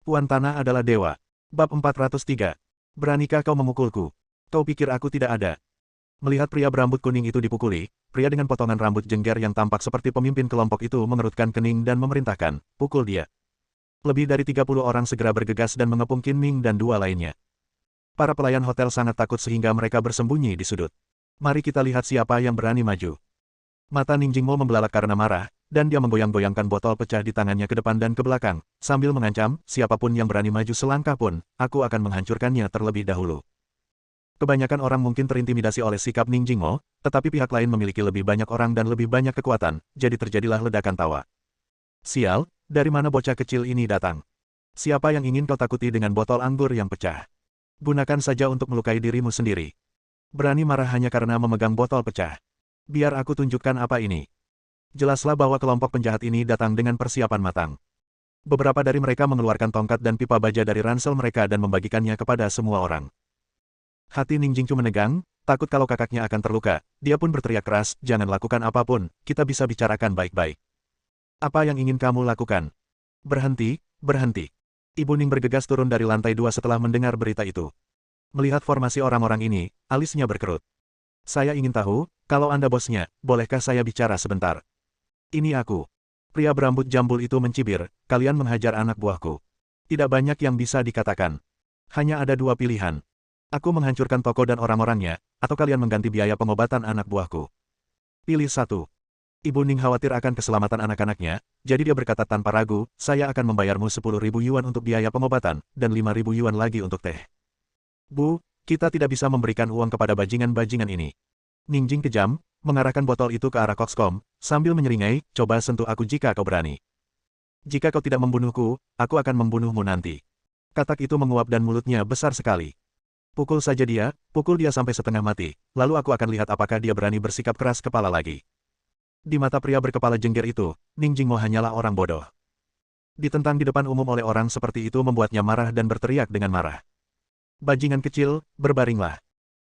Puan Tanah adalah dewa. Bab 403. Beranikah kau memukulku? Kau pikir aku tidak ada? Melihat pria berambut kuning itu dipukuli, pria dengan potongan rambut jengger yang tampak seperti pemimpin kelompok itu mengerutkan kening dan memerintahkan, pukul dia. Lebih dari 30 orang segera bergegas dan mengepung Qin Ming dan dua lainnya. Para pelayan hotel sangat takut sehingga mereka bersembunyi di sudut. Mari kita lihat siapa yang berani maju. Mata Ning Jingmo membelalak karena marah, dan dia menggoyang-goyangkan botol pecah di tangannya ke depan dan ke belakang, sambil mengancam, siapapun yang berani maju selangkah pun, aku akan menghancurkannya terlebih dahulu. Kebanyakan orang mungkin terintimidasi oleh sikap Ning Jingmo, tetapi pihak lain memiliki lebih banyak orang dan lebih banyak kekuatan, jadi terjadilah ledakan tawa. Sial, dari mana bocah kecil ini datang? Siapa yang ingin kau takuti dengan botol anggur yang pecah? Gunakan saja untuk melukai dirimu sendiri. Berani marah hanya karena memegang botol pecah. Biar aku tunjukkan apa ini. Jelaslah bahwa kelompok penjahat ini datang dengan persiapan matang. Beberapa dari mereka mengeluarkan tongkat dan pipa baja dari ransel mereka dan membagikannya kepada semua orang. Hati Ning Jingchu menegang, takut kalau kakaknya akan terluka. Dia pun berteriak keras, jangan lakukan apapun, kita bisa bicarakan baik-baik. Apa yang ingin kamu lakukan? Berhenti, berhenti. Ibu Ning bergegas turun dari lantai 2 setelah mendengar berita itu. Melihat formasi orang-orang ini, alisnya berkerut. Saya ingin tahu, kalau Anda bosnya, bolehkah saya bicara sebentar? Ini aku. Pria berambut jambul itu mencibir, kalian menghajar anak buahku. Tidak banyak yang bisa dikatakan. Hanya ada dua pilihan. Aku menghancurkan toko dan orang-orangnya, atau kalian mengganti biaya pengobatan anak buahku. Pilih satu. Ibu Ning khawatir akan keselamatan anak-anaknya, jadi dia berkata tanpa ragu, saya akan membayarmu 10.000 yuan untuk biaya pengobatan, dan 5.000 yuan lagi untuk teh. Bu, kita tidak bisa memberikan uang kepada bajingan-bajingan ini. Ning Jing kejam, mengarahkan botol itu ke arah Coxcomb, sambil menyeringai, coba sentuh aku jika kau berani. Jika kau tidak membunuhku, aku akan membunuhmu nanti. Katak itu menguap dan mulutnya besar sekali. Pukul saja dia, pukul dia sampai setengah mati, lalu aku akan lihat apakah dia berani bersikap keras kepala lagi. Di mata pria berkepala jengger itu, Ning Jingmo hanyalah orang bodoh. Ditentang di depan umum oleh orang seperti itu membuatnya marah dan berteriak dengan marah. Bajingan kecil, berbaringlah.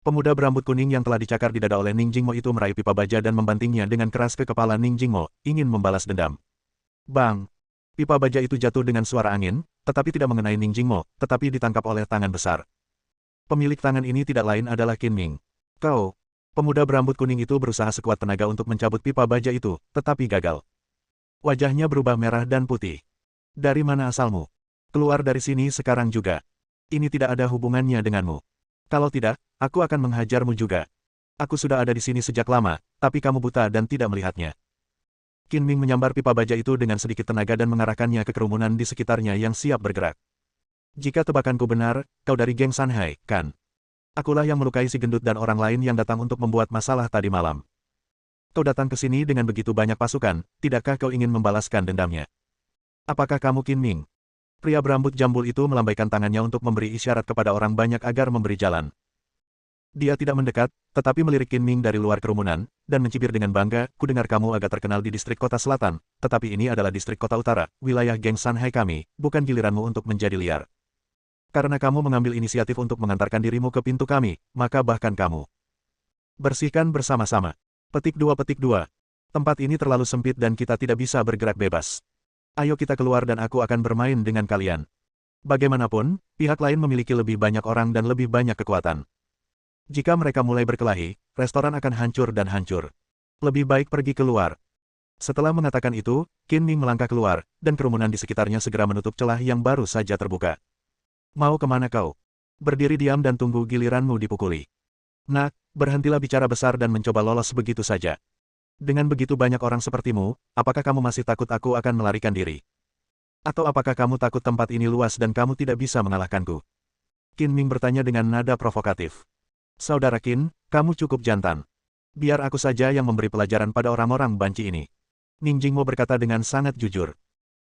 Pemuda berambut kuning yang telah dicakar di dada oleh Ning Jingmo itu meraih pipa baja dan membantingnya dengan keras ke kepala Ning Jingmo, ingin membalas dendam. Bang! Pipa baja itu jatuh dengan suara angin, tetapi tidak mengenai Ning Jingmo, tetapi ditangkap oleh tangan besar. Pemilik tangan ini tidak lain adalah Qin Ming. Kau! Pemuda berambut kuning itu berusaha sekuat tenaga untuk mencabut pipa baja itu, tetapi gagal. Wajahnya berubah merah dan putih. Dari mana asalmu? Keluar dari sini sekarang juga. Ini tidak ada hubungannya denganmu. Kalau tidak, aku akan menghajarmu juga. Aku sudah ada di sini sejak lama, tapi kamu buta dan tidak melihatnya. Qin Ming menyambar pipa baja itu dengan sedikit tenaga dan mengarahkannya ke kerumunan di sekitarnya yang siap bergerak. Jika tebakanku benar, kau dari geng Shanghai, kan? Akulah yang melukai si gendut dan orang lain yang datang untuk membuat masalah tadi malam. Kau datang ke sini dengan begitu banyak pasukan, tidakkah kau ingin membalaskan dendamnya? Apakah kamu Qin Ming? Pria berambut jambul itu melambaikan tangannya untuk memberi isyarat kepada orang banyak agar memberi jalan. Dia tidak mendekat, tetapi melirik Qin Ming dari luar kerumunan, dan mencibir dengan bangga, kudengar kamu agak terkenal di distrik kota selatan, tetapi ini adalah distrik kota utara, wilayah geng Shanghai kami, bukan giliranmu untuk menjadi liar. Karena kamu mengambil inisiatif untuk mengantarkan dirimu ke pintu kami, maka bahkan kamu. Bersihkan bersama-sama. Petik 2. Tempat ini terlalu sempit dan kita tidak bisa bergerak bebas. Ayo kita keluar dan aku akan bermain dengan kalian. Bagaimanapun, pihak lain memiliki lebih banyak orang dan lebih banyak kekuatan. Jika mereka mulai berkelahi, restoran akan hancur dan hancur. Lebih baik pergi keluar. Setelah mengatakan itu, Qin Ming melangkah keluar, dan kerumunan di sekitarnya segera menutup celah yang baru saja terbuka. Mau kemana kau? Berdiri diam dan tunggu giliranmu dipukuli. Nak, berhentilah bicara besar dan mencoba lolos begitu saja. Dengan begitu banyak orang sepertimu, apakah kamu masih takut aku akan melarikan diri? Atau apakah kamu takut tempat ini luas dan kamu tidak bisa mengalahkanku? Qin Ming bertanya dengan nada provokatif. Saudara Qin, kamu cukup jantan. Biar aku saja yang memberi pelajaran pada orang-orang banci ini. Ning Jingmo berkata dengan sangat jujur.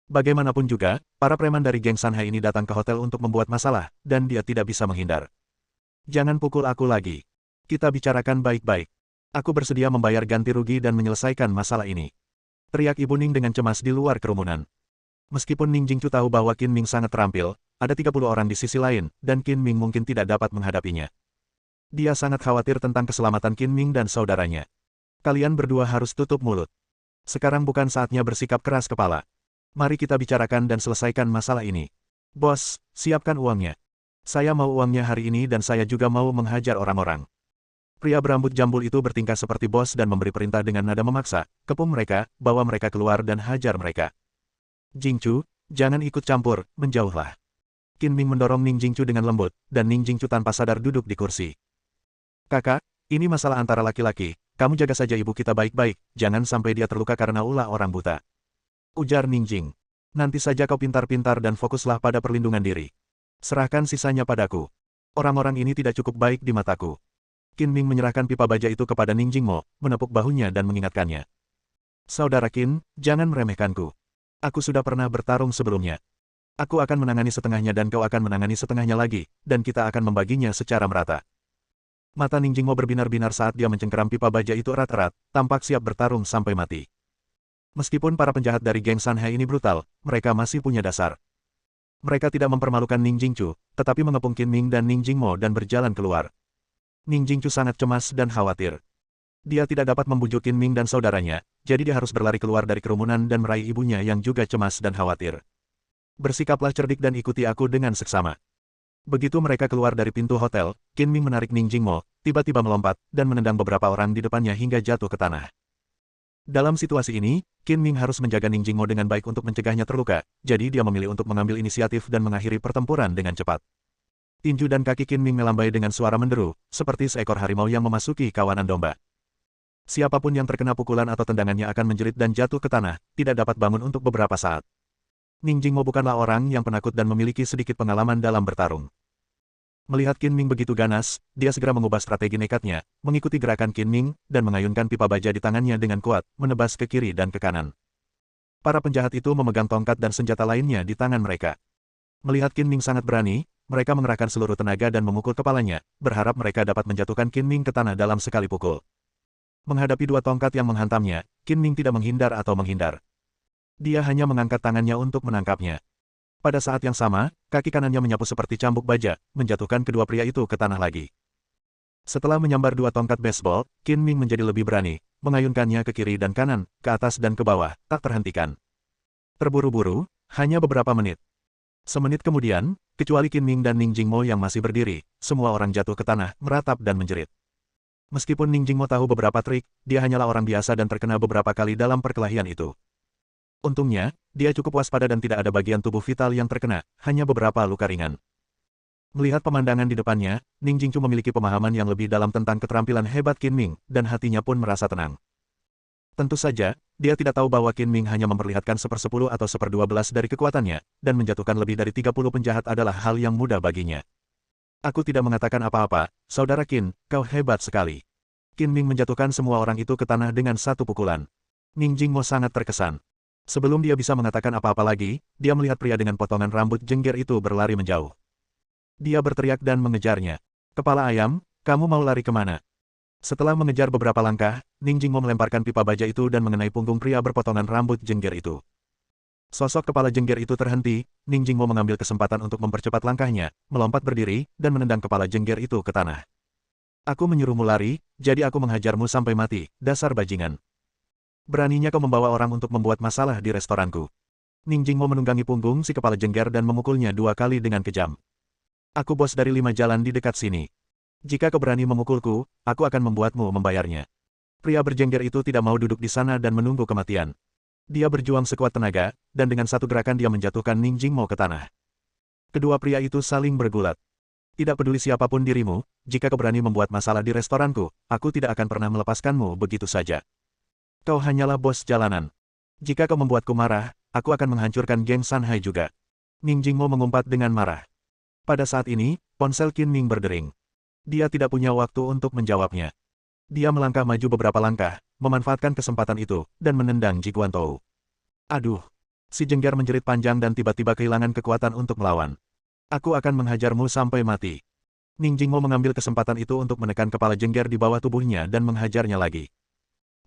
Bagaimanapun juga, para preman dari geng Shanghai ini datang ke hotel untuk membuat masalah, dan dia tidak bisa menghindar. Jangan pukul aku lagi. Kita bicarakan baik-baik. Aku bersedia membayar ganti rugi dan menyelesaikan masalah ini. Teriak Ibu Ning dengan cemas di luar kerumunan. Meskipun Ning Jingchu tahu bahwa Qin Ming sangat terampil, ada 30 orang di sisi lain, dan Qin Ming mungkin tidak dapat menghadapinya. Dia sangat khawatir tentang keselamatan Qin Ming dan saudaranya. Kalian berdua harus tutup mulut. Sekarang bukan saatnya bersikap keras kepala. Mari kita bicarakan dan selesaikan masalah ini. Bos, siapkan uangnya. Saya mau uangnya hari ini dan saya juga mau menghajar orang-orang. Pria berambut jambul itu bertingkah seperti bos dan memberi perintah dengan nada memaksa, kepung mereka, bawa mereka keluar dan hajar mereka. Jingchu, jangan ikut campur, menjauhlah. Qin Ming mendorong Ning Jingchu dengan lembut, dan Ning Jingchu tanpa sadar duduk di kursi. Kakak, ini masalah antara laki-laki, kamu jaga saja ibu kita baik-baik, jangan sampai dia terluka karena ulah orang buta. Ujar Ning Jing. Nanti saja kau pintar-pintar dan fokuslah pada perlindungan diri. Serahkan sisanya padaku. Orang-orang ini tidak cukup baik di mataku. Qin Ming menyerahkan pipa baja itu kepada Ning Jingmo, menepuk bahunya dan mengingatkannya. Saudara Qin, jangan meremehkanku. Aku sudah pernah bertarung sebelumnya. Aku akan menangani setengahnya dan kau akan menangani setengahnya lagi, dan kita akan membaginya secara merata. Mata Ning Jingmo berbinar-binar saat dia mencengkeram pipa baja itu erat-erat, tampak siap bertarung sampai mati. Meskipun para penjahat dari geng Sanhai ini brutal, mereka masih punya dasar. Mereka tidak mempermalukan Ning Jingchu, tetapi mengepung Qin Ming dan Ning Jingmo dan berjalan keluar. Ning Jingchu sangat cemas dan khawatir. Dia tidak dapat membujuk Qin Ming dan saudaranya, jadi dia harus berlari keluar dari kerumunan dan meraih ibunya yang juga cemas dan khawatir. Bersikaplah cerdik dan ikuti aku dengan seksama. Begitu mereka keluar dari pintu hotel, Qin Ming menarik Ning Jingmo, tiba-tiba melompat, dan menendang beberapa orang di depannya hingga jatuh ke tanah. Dalam situasi ini, Qin Ming harus menjaga Ning Jingmo dengan baik untuk mencegahnya terluka, jadi dia memilih untuk mengambil inisiatif dan mengakhiri pertempuran dengan cepat. Tinju dan kaki Qin Ming melambai dengan suara menderu, seperti seekor harimau yang memasuki kawanan domba. Siapapun yang terkena pukulan atau tendangannya akan menjerit dan jatuh ke tanah, tidak dapat bangun untuk beberapa saat. Ning Jingmo bukanlah orang yang penakut dan memiliki sedikit pengalaman dalam bertarung. Melihat Qin Ming begitu ganas, dia segera mengubah strategi nekatnya, mengikuti gerakan Qin Ming, dan mengayunkan pipa baja di tangannya dengan kuat, menebas ke kiri dan ke kanan. Para penjahat itu memegang tongkat dan senjata lainnya di tangan mereka. Melihat Qin Ming sangat berani, mereka mengerahkan seluruh tenaga dan memukul kepalanya, berharap mereka dapat menjatuhkan Qin Ming ke tanah dalam sekali pukul. Menghadapi dua tongkat yang menghantamnya, Qin Ming tidak menghindar atau menghindar. Dia hanya mengangkat tangannya untuk menangkapnya. Pada saat yang sama, kaki kanannya menyapu seperti cambuk baja, menjatuhkan kedua pria itu ke tanah lagi. Setelah menyambar dua tongkat baseball, Qin Ming menjadi lebih berani, mengayunkannya ke kiri dan kanan, ke atas dan ke bawah, tak terhentikan. Terburu-buru, hanya beberapa menit. Semenit kemudian, kecuali Qin Ming dan Ning Jingmo yang masih berdiri, semua orang jatuh ke tanah, meratap dan menjerit. Meskipun Ning Jingmo tahu beberapa trik, dia hanyalah orang biasa dan terkena beberapa kali dalam perkelahian itu. Untungnya, dia cukup waspada dan tidak ada bagian tubuh vital yang terkena, hanya beberapa luka ringan. Melihat pemandangan di depannya, Ning Jingchu memiliki pemahaman yang lebih dalam tentang keterampilan hebat Qin Ming, dan hatinya pun merasa tenang. Tentu saja, dia tidak tahu bahwa Qin Ming hanya memperlihatkan 1/10 atau 1/12 dari kekuatannya, dan menjatuhkan lebih dari 30 penjahat adalah hal yang mudah baginya. Aku tidak mengatakan apa-apa, saudara Qin, kau hebat sekali. Qin Ming menjatuhkan semua orang itu ke tanah dengan satu pukulan. Ning Jingmo sangat terkesan. Sebelum dia bisa mengatakan apa-apa lagi, dia melihat pria dengan potongan rambut jengger itu berlari menjauh. Dia berteriak dan mengejarnya. Kepala ayam, kamu mau lari kemana? Setelah mengejar beberapa langkah, Ning Jingmo melemparkan pipa baja itu dan mengenai punggung pria berpotongan rambut jengger itu. Sosok kepala jengger itu terhenti, Ning Jingmo mengambil kesempatan untuk mempercepat langkahnya, melompat berdiri, dan menendang kepala jengger itu ke tanah. Aku menyuruhmu lari, jadi aku menghajarmu sampai mati, dasar bajingan. Beraninya kau membawa orang untuk membuat masalah di restoranku. Ning Jingmo menunggangi punggung si kepala jengger dan memukulnya 2 kali dengan kejam. Aku bos dari 5 jalan di dekat sini. Jika kau berani memukulku, aku akan membuatmu membayarnya. Pria berjengger itu tidak mau duduk di sana dan menunggu kematian. Dia berjuang sekuat tenaga, dan dengan satu gerakan dia menjatuhkan Ning Jingmo ke tanah. Kedua pria itu saling bergulat. Tidak peduli siapapun dirimu, jika kau berani membuat masalah di restoranku, aku tidak akan pernah melepaskanmu begitu saja. Kau hanyalah bos jalanan. Jika kau membuatku marah, aku akan menghancurkan geng Sanhai juga. Ning Jingmo mengumpat dengan marah. Pada saat ini, ponsel Qin Ming berdering. Dia tidak punya waktu untuk menjawabnya. Dia melangkah maju beberapa langkah, memanfaatkan kesempatan itu, dan menendang Ji Guantou. Aduh! Si jengger menjerit panjang dan tiba-tiba kehilangan kekuatan untuk melawan. Aku akan menghajarmu sampai mati. Ning Jingmo mengambil kesempatan itu untuk menekan kepala jengger di bawah tubuhnya dan menghajarnya lagi.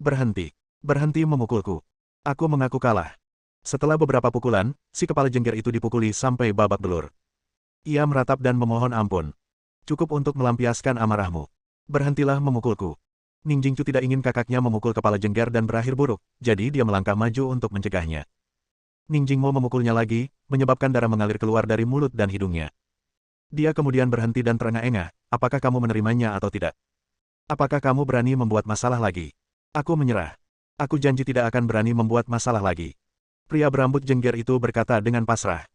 Berhenti. Berhenti memukulku. Aku mengaku kalah. Setelah beberapa pukulan, si kepala jengger itu dipukuli sampai babak belur. Ia meratap dan memohon ampun. Cukup untuk melampiaskan amarahmu. Berhentilah memukulku. Ning Jingchu tidak ingin kakaknya memukul kepala jengger dan berakhir buruk, jadi dia melangkah maju untuk mencegahnya. Ning Jingmo memukulnya lagi, menyebabkan darah mengalir keluar dari mulut dan hidungnya. Dia kemudian berhenti dan terengah-engah, apakah kamu menerimanya atau tidak? Apakah kamu berani membuat masalah lagi? Aku menyerah. Aku janji tidak akan berani membuat masalah lagi. Pria berambut jengger itu berkata dengan pasrah.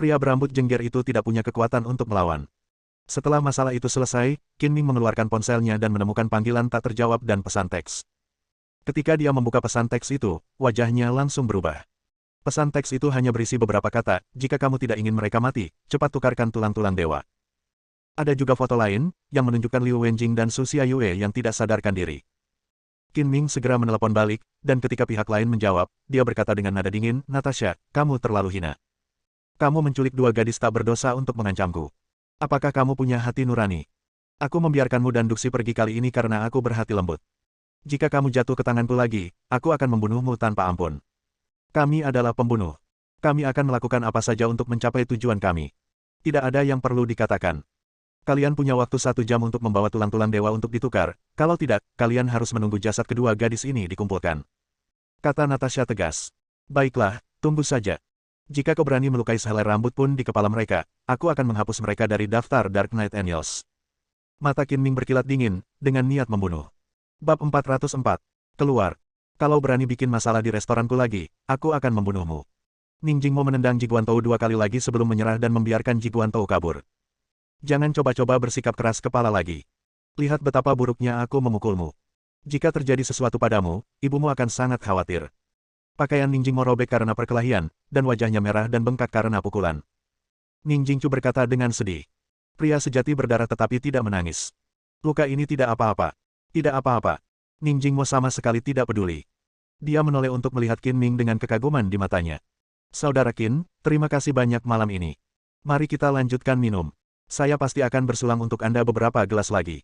Pria berambut jengger itu tidak punya kekuatan untuk melawan. Setelah masalah itu selesai, Qin Ming mengeluarkan ponselnya dan menemukan panggilan tak terjawab dan pesan teks. Ketika dia membuka pesan teks itu, wajahnya langsung berubah. Pesan teks itu hanya berisi beberapa kata, jika kamu tidak ingin mereka mati, cepat tukarkan tulang-tulang dewa. Ada juga foto lain, yang menunjukkan Liu Wenjing dan Su Xiaoyue yang tidak sadarkan diri. Qin Ming segera menelepon balik, dan ketika pihak lain menjawab, dia berkata dengan nada dingin, Natasha, kamu terlalu hina. Kamu menculik dua gadis tak berdosa untuk mengancamku. Apakah kamu punya hati nurani? Aku membiarkanmu dan Duxi pergi kali ini karena aku berhati lembut. Jika kamu jatuh ke tanganku lagi, aku akan membunuhmu tanpa ampun. Kami adalah pembunuh. Kami akan melakukan apa saja untuk mencapai tujuan kami. Tidak ada yang perlu dikatakan. Kalian punya waktu 1 jam untuk membawa tulang-tulang dewa untuk ditukar, kalau tidak, kalian harus menunggu jasad kedua gadis ini dikumpulkan. Kata Natasha tegas. Baiklah, tunggu saja. Jika kau berani melukai sehelai rambut pun di kepala mereka, aku akan menghapus mereka dari daftar Dark Knight Angels. Mata Qin Ming berkilat dingin, dengan niat membunuh. Bab 404. Keluar. Kalau berani bikin masalah di restoranku lagi, aku akan membunuhmu. Ning Jingmo menendang Ji Guantou 2 kali lagi sebelum menyerah dan membiarkan Ji Guantou kabur. Jangan coba-coba bersikap keras kepala lagi. Lihat betapa buruknya aku memukulmu. Jika terjadi sesuatu padamu, ibumu akan sangat khawatir. Pakaian Ning Jingmo robek karena perkelahian, dan wajahnya merah dan bengkak karena pukulan. Ning Jingchu berkata dengan sedih. Pria sejati berdarah tetapi tidak menangis. Luka ini tidak apa-apa. Tidak apa-apa. Ning Jingmo sama sekali tidak peduli. Dia menoleh untuk melihat Qin Ming dengan kekaguman di matanya. Saudara Qin, terima kasih banyak malam ini. Mari kita lanjutkan minum. Saya pasti akan bersulang untuk Anda beberapa gelas lagi.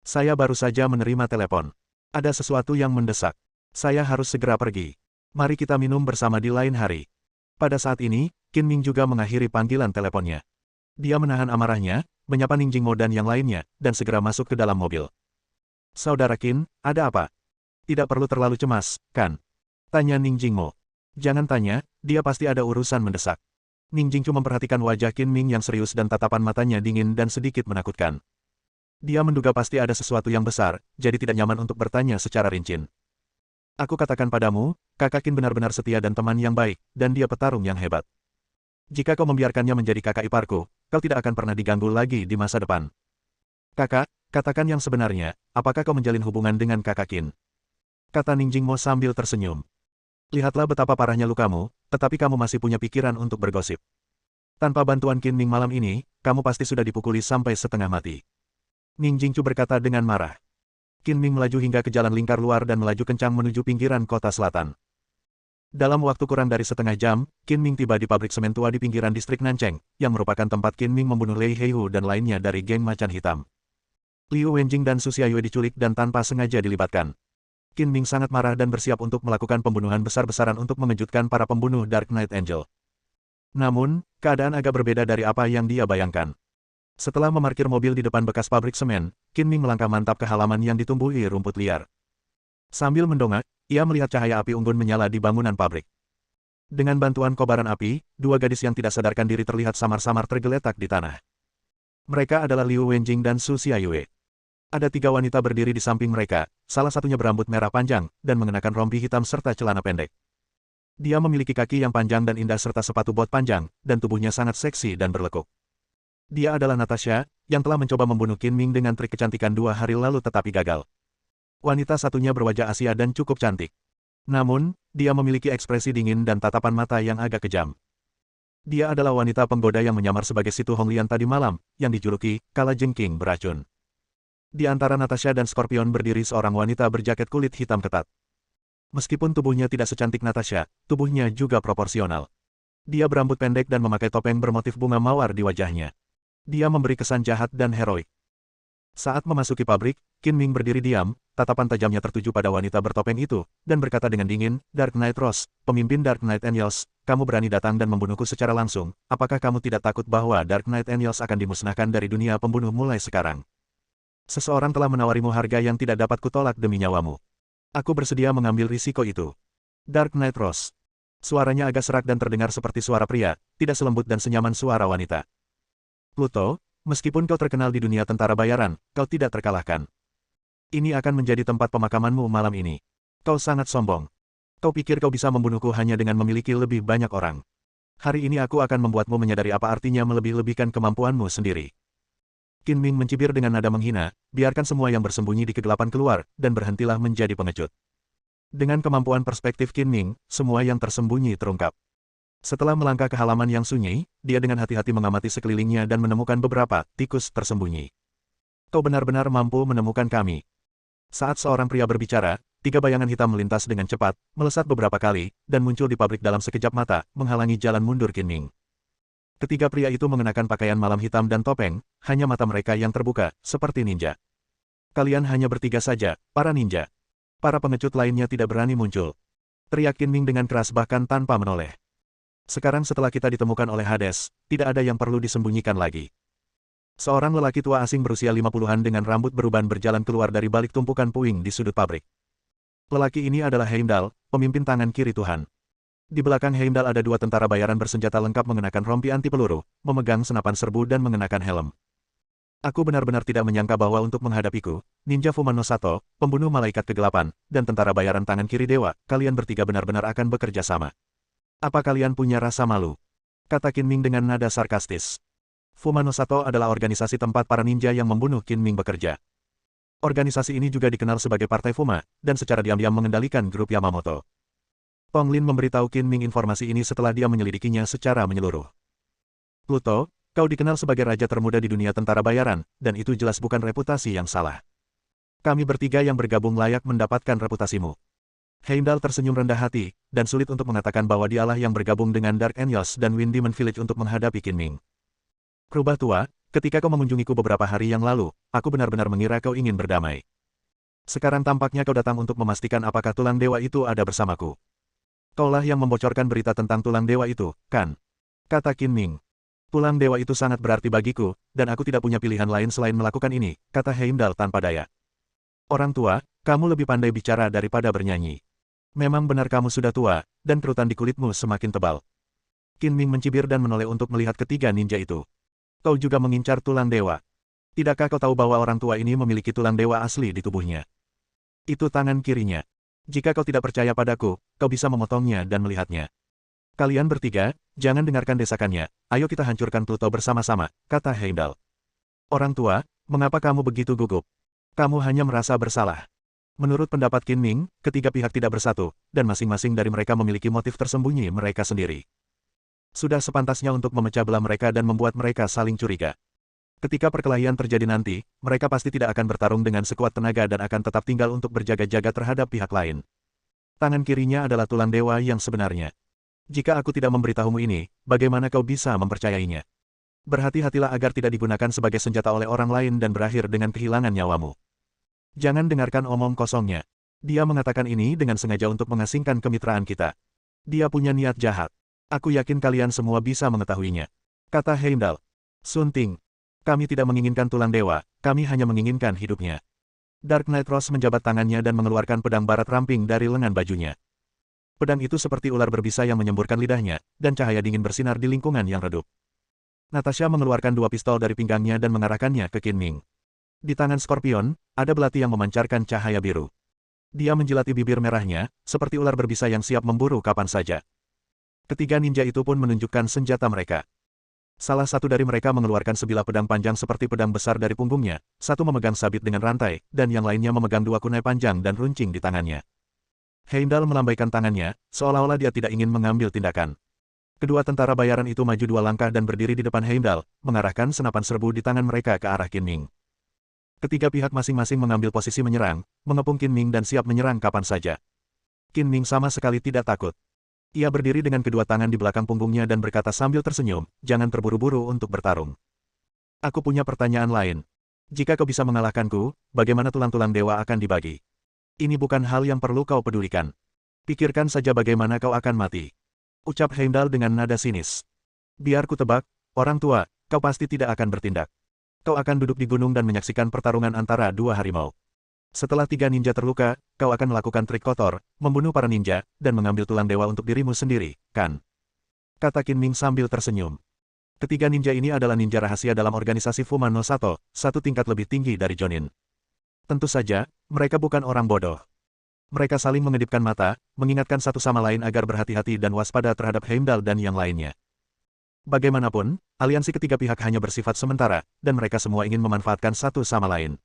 Saya baru saja menerima telepon. Ada sesuatu yang mendesak. Saya harus segera pergi. Mari kita minum bersama di lain hari. Pada saat ini, Qin Ming juga mengakhiri panggilan teleponnya. Dia menahan amarahnya, menyapa Ning Jingmo dan yang lainnya, dan segera masuk ke dalam mobil. Saudara Qin, ada apa? Tidak perlu terlalu cemas, kan? Tanya Ning Jingmo. Jangan tanya, dia pasti ada urusan mendesak. Ning Jingchu memperhatikan wajah Qin Ming yang serius dan tatapan matanya dingin dan sedikit menakutkan. Dia menduga pasti ada sesuatu yang besar, jadi tidak nyaman untuk bertanya secara rinci. Aku katakan padamu, kakak Qin benar-benar setia dan teman yang baik, dan dia petarung yang hebat. Jika kau membiarkannya menjadi kakak iparku, kau tidak akan pernah diganggu lagi di masa depan. Kakak, katakan yang sebenarnya, apakah kau menjalin hubungan dengan kakak Qin? Kata Ning Jingmo sambil tersenyum. Lihatlah betapa parahnya lukamu, tetapi kamu masih punya pikiran untuk bergosip. Tanpa bantuan Qin Ming malam ini, kamu pasti sudah dipukuli sampai setengah mati. Ning Jingchu berkata dengan marah. Qin Ming melaju hingga ke jalan lingkar luar dan melaju kencang menuju pinggiran kota selatan. Dalam waktu kurang dari setengah jam, Qin Ming tiba di pabrik semen tua di pinggiran distrik Nancheng, yang merupakan tempat Qin Ming membunuh Lei Heihu dan lainnya dari geng macan hitam. Liu Wenjing dan Su Xiaoyue diculik dan tanpa sengaja dilibatkan. Qin Ming sangat marah dan bersiap untuk melakukan pembunuhan besar-besaran untuk mengejutkan para pembunuh Dark Knight Angel. Namun, keadaan agak berbeda dari apa yang dia bayangkan. Setelah memarkir mobil di depan bekas pabrik semen, Qin Ming melangkah mantap ke halaman yang ditumbuhi rumput liar. Sambil mendongak, ia melihat cahaya api unggun menyala di bangunan pabrik. Dengan bantuan kobaran api, 2 gadis yang tidak sadarkan diri terlihat samar-samar tergeletak di tanah. Mereka adalah Liu Wenjing dan Su Xiaoyue. Ada 3 wanita berdiri di samping mereka, salah satunya berambut merah panjang, dan mengenakan rompi hitam serta celana pendek. Dia memiliki kaki yang panjang dan indah serta sepatu bot panjang, dan tubuhnya sangat seksi dan berlekuk. Dia adalah Natasha, yang telah mencoba membunuh Qin Ming dengan trik kecantikan 2 hari lalu tetapi gagal. Wanita satunya berwajah Asia dan cukup cantik. Namun, dia memiliki ekspresi dingin dan tatapan mata yang agak kejam. Dia adalah wanita penggoda yang menyamar sebagai Situ Honglian tadi malam, yang dijuluki Kala Jengking Beracun. Di antara Natasha dan Scorpion berdiri seorang wanita berjaket kulit hitam ketat. Meskipun tubuhnya tidak secantik Natasha, tubuhnya juga proporsional. Dia berambut pendek dan memakai topeng bermotif bunga mawar di wajahnya. Dia memberi kesan jahat dan heroik. Saat memasuki pabrik, Qin Ming berdiri diam, tatapan tajamnya tertuju pada wanita bertopeng itu, dan berkata dengan dingin, Dark Knight Rose, pemimpin Dark Knight Angels, kamu berani datang dan membunuhku secara langsung, apakah kamu tidak takut bahwa Dark Knight Angels akan dimusnahkan dari dunia pembunuh mulai sekarang? Seseorang telah menawarimu harga yang tidak dapat kutolak demi nyawamu. Aku bersedia mengambil risiko itu. Dark Knight Rose. Suaranya agak serak dan terdengar seperti suara pria, tidak selembut dan senyaman suara wanita. Pluto, meskipun kau terkenal di dunia tentara bayaran, kau tidak terkalahkan. Ini akan menjadi tempat pemakamanmu malam ini. Kau sangat sombong. Kau pikir kau bisa membunuhku hanya dengan memiliki lebih banyak orang. Hari ini aku akan membuatmu menyadari apa artinya melebih-lebihkan kemampuanmu sendiri. Qin Ming mencibir dengan nada menghina, biarkan semua yang bersembunyi di kegelapan keluar, dan berhentilah menjadi pengecut. Dengan kemampuan perspektif Qin Ming, semua yang tersembunyi terungkap. Setelah melangkah ke halaman yang sunyi, dia dengan hati-hati mengamati sekelilingnya dan menemukan beberapa tikus tersembunyi. Kau benar-benar mampu menemukan kami. Saat seorang pria berbicara, 3 bayangan hitam melintas dengan cepat, melesat beberapa kali, dan muncul di pabrik dalam sekejap mata, menghalangi jalan mundur Qin Ming. Ketiga pria itu mengenakan pakaian malam hitam dan topeng, hanya mata mereka yang terbuka, seperti ninja. Kalian hanya bertiga saja, para ninja. Para pengecut lainnya tidak berani muncul. Teriak Qin Ming dengan keras bahkan tanpa menoleh. Sekarang setelah kita ditemukan oleh Hades, tidak ada yang perlu disembunyikan lagi. Seorang lelaki tua asing berusia 50-an dengan rambut beruban berjalan keluar dari balik tumpukan puing di sudut pabrik. Lelaki ini adalah Heimdall, pemimpin tangan kiri Tuhan. Di belakang Heimdall ada 2 tentara bayaran bersenjata lengkap mengenakan rompi anti peluru, memegang senapan serbu dan mengenakan helm. Aku benar-benar tidak menyangka bahwa untuk menghadapiku, Ninja Fumano Sato, pembunuh malaikat kegelapan, dan tentara bayaran tangan kiri dewa, kalian bertiga benar-benar akan bekerja sama. Apa kalian punya rasa malu? Kata Qin Ming dengan nada sarkastis. Fumano Sato adalah organisasi tempat para ninja yang membunuh Qin Ming bekerja. Organisasi ini juga dikenal sebagai Partai Fuma, dan secara diam-diam mengendalikan grup Yamamoto. Tong Lin memberitahu Qin Ming informasi ini setelah dia menyelidikinya secara menyeluruh. Pluto, kau dikenal sebagai raja termuda di dunia tentara bayaran, dan itu jelas bukan reputasi yang salah. Kami bertiga yang bergabung layak mendapatkan reputasimu. Heimdall tersenyum rendah hati, dan sulit untuk mengatakan bahwa dialah yang bergabung dengan Dark Angels dan Wind Demon Village untuk menghadapi Qin Ming. Rubah tua, ketika kau mengunjungiku beberapa hari yang lalu, aku benar-benar mengira kau ingin berdamai. Sekarang tampaknya kau datang untuk memastikan apakah tulang dewa itu ada bersamaku. Kaulah yang membocorkan berita tentang tulang dewa itu, kan? Kata Qin Ming. Tulang dewa itu sangat berarti bagiku, dan aku tidak punya pilihan lain selain melakukan ini, kata Heimdall tanpa daya. Orang tua, kamu lebih pandai bicara daripada bernyanyi. Memang benar kamu sudah tua, dan kerutan di kulitmu semakin tebal. Qin Ming mencibir dan menoleh untuk melihat ketiga ninja itu. Kau juga mengincar tulang dewa. Tidakkah kau tahu bahwa orang tua ini memiliki tulang dewa asli di tubuhnya? Itu tangan kirinya. Jika kau tidak percaya padaku, kau bisa memotongnya dan melihatnya. Kalian bertiga, jangan dengarkan desakannya, ayo kita hancurkan Pluto bersama-sama, kata Heimdall. Orang tua, mengapa kamu begitu gugup? Kamu hanya merasa bersalah. Menurut pendapat Qin Ming, ketiga pihak tidak bersatu, dan masing-masing dari mereka memiliki motif tersembunyi mereka sendiri. Sudah sepantasnya untuk memecah belah mereka dan membuat mereka saling curiga. Ketika perkelahian terjadi nanti, mereka pasti tidak akan bertarung dengan sekuat tenaga dan akan tetap tinggal untuk berjaga-jaga terhadap pihak lain. Tangan kirinya adalah tulang dewa yang sebenarnya. Jika aku tidak memberitahumu ini, bagaimana kau bisa mempercayainya? Berhati-hatilah agar tidak digunakan sebagai senjata oleh orang lain dan berakhir dengan kehilangan nyawamu. Jangan dengarkan omong kosongnya. Dia mengatakan ini dengan sengaja untuk mengasingkan kemitraan kita. Dia punya niat jahat. Aku yakin kalian semua bisa mengetahuinya. Kata Heimdall. Sunting. Kami tidak menginginkan tulang dewa, kami hanya menginginkan hidupnya. Dark Knight Rose menjabat tangannya dan mengeluarkan pedang barat ramping dari lengan bajunya. Pedang itu seperti ular berbisa yang menyemburkan lidahnya, dan cahaya dingin bersinar di lingkungan yang redup. Natasha mengeluarkan 2 pistol dari pinggangnya dan mengarahkannya ke Qin Ming. Di tangan Scorpion, ada belati yang memancarkan cahaya biru. Dia menjilati bibir merahnya, seperti ular berbisa yang siap memburu kapan saja. Ketiga ninja itu pun menunjukkan senjata mereka. Salah satu dari mereka mengeluarkan sebilah pedang panjang seperti pedang besar dari punggungnya, satu memegang sabit dengan rantai, dan yang lainnya memegang 2 kunai panjang dan runcing di tangannya. Heimdall melambaikan tangannya, seolah-olah dia tidak ingin mengambil tindakan. Kedua tentara bayaran itu maju 2 langkah dan berdiri di depan Heimdall, mengarahkan senapan serbu di tangan mereka ke arah Qin Ming. Ketiga pihak masing-masing mengambil posisi menyerang, mengepung Qin Ming dan siap menyerang kapan saja. Qin Ming sama sekali tidak takut. Ia berdiri dengan kedua tangan di belakang punggungnya dan berkata sambil tersenyum, jangan terburu-buru untuk bertarung. Aku punya pertanyaan lain. Jika kau bisa mengalahkanku, bagaimana tulang-tulang dewa akan dibagi? Ini bukan hal yang perlu kau pedulikan. Pikirkan saja bagaimana kau akan mati. Ucap Heimdall dengan nada sinis. Biar ku tebak, orang tua, kau pasti tidak akan bertindak. Kau akan duduk di gunung dan menyaksikan pertarungan antara 2 harimau. Setelah 3 ninja terluka, kau akan melakukan trik kotor, membunuh para ninja, dan mengambil tulang dewa untuk dirimu sendiri, kan? Kata Qin Ming sambil tersenyum. Ketiga ninja ini adalah ninja rahasia dalam organisasi Fumano Sato, satu tingkat lebih tinggi dari Jonin. Tentu saja, mereka bukan orang bodoh. Mereka saling mengedipkan mata, mengingatkan satu sama lain agar berhati-hati dan waspada terhadap Heimdall dan yang lainnya. Bagaimanapun, aliansi ketiga pihak hanya bersifat sementara, dan mereka semua ingin memanfaatkan satu sama lain.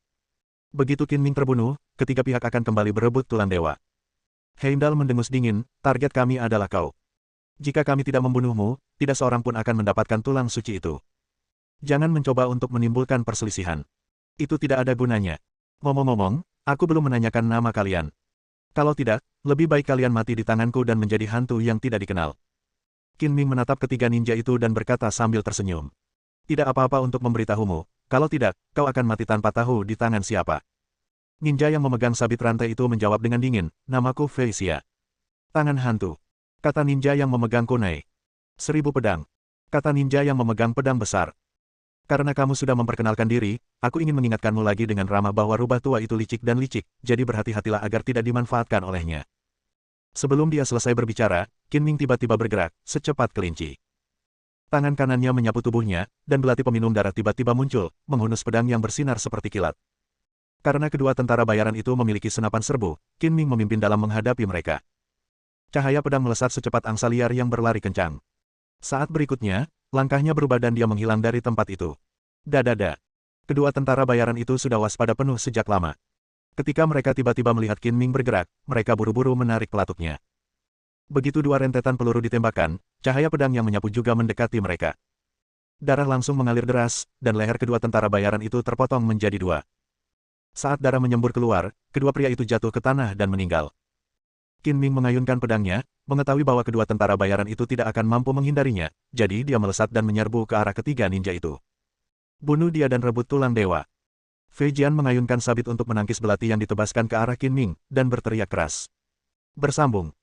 Begitu Qin Ming terbunuh, ketiga pihak akan kembali berebut tulang dewa. Heimdall mendengus dingin, target kami adalah kau. Jika kami tidak membunuhmu, tidak seorang pun akan mendapatkan tulang suci itu. Jangan mencoba untuk menimbulkan perselisihan. Itu tidak ada gunanya. Ngomong-ngomong, aku belum menanyakan nama kalian. Kalau tidak, lebih baik kalian mati di tanganku dan menjadi hantu yang tidak dikenal. Qin Ming menatap ketiga ninja itu dan berkata sambil tersenyum. Tidak apa-apa untuk memberitahumu, kalau tidak, kau akan mati tanpa tahu di tangan siapa. Ninja yang memegang sabit rantai itu menjawab dengan dingin, namaku Fei Xia. Tangan hantu. Kata ninja yang memegang kunai. 1000 pedang. Kata ninja yang memegang pedang besar. Karena kamu sudah memperkenalkan diri, aku ingin mengingatkanmu lagi dengan ramah bahwa rubah tua itu licik dan licik, jadi berhati-hatilah agar tidak dimanfaatkan olehnya. Sebelum dia selesai berbicara, Qin Ming tiba-tiba bergerak, secepat kelinci. Tangan kanannya menyapu tubuhnya, dan belati peminum darah tiba-tiba muncul, menghunus pedang yang bersinar seperti kilat. Karena kedua tentara bayaran itu memiliki senapan serbu, Qin Ming memimpin dalam menghadapi mereka. Cahaya pedang melesat secepat angsa liar yang berlari kencang. Saat berikutnya, langkahnya berubah dan dia menghilang dari tempat itu. Dadada. Kedua tentara bayaran itu sudah waspada penuh sejak lama. Ketika mereka tiba-tiba melihat Qin Ming bergerak, mereka buru-buru menarik pelatuknya. Begitu dua rentetan peluru ditembakkan, cahaya pedang yang menyapu juga mendekati mereka. Darah langsung mengalir deras, dan leher kedua tentara bayaran itu terpotong menjadi dua. Saat darah menyembur keluar, kedua pria itu jatuh ke tanah dan meninggal. Qin Ming mengayunkan pedangnya, mengetahui bahwa kedua tentara bayaran itu tidak akan mampu menghindarinya, jadi dia melesat dan menyerbu ke arah ketiga ninja itu. Bunuh dia dan rebut tulang dewa. Fei Jian mengayunkan sabit untuk menangkis belati yang ditebaskan ke arah Qin Ming, dan berteriak keras. Bersambung.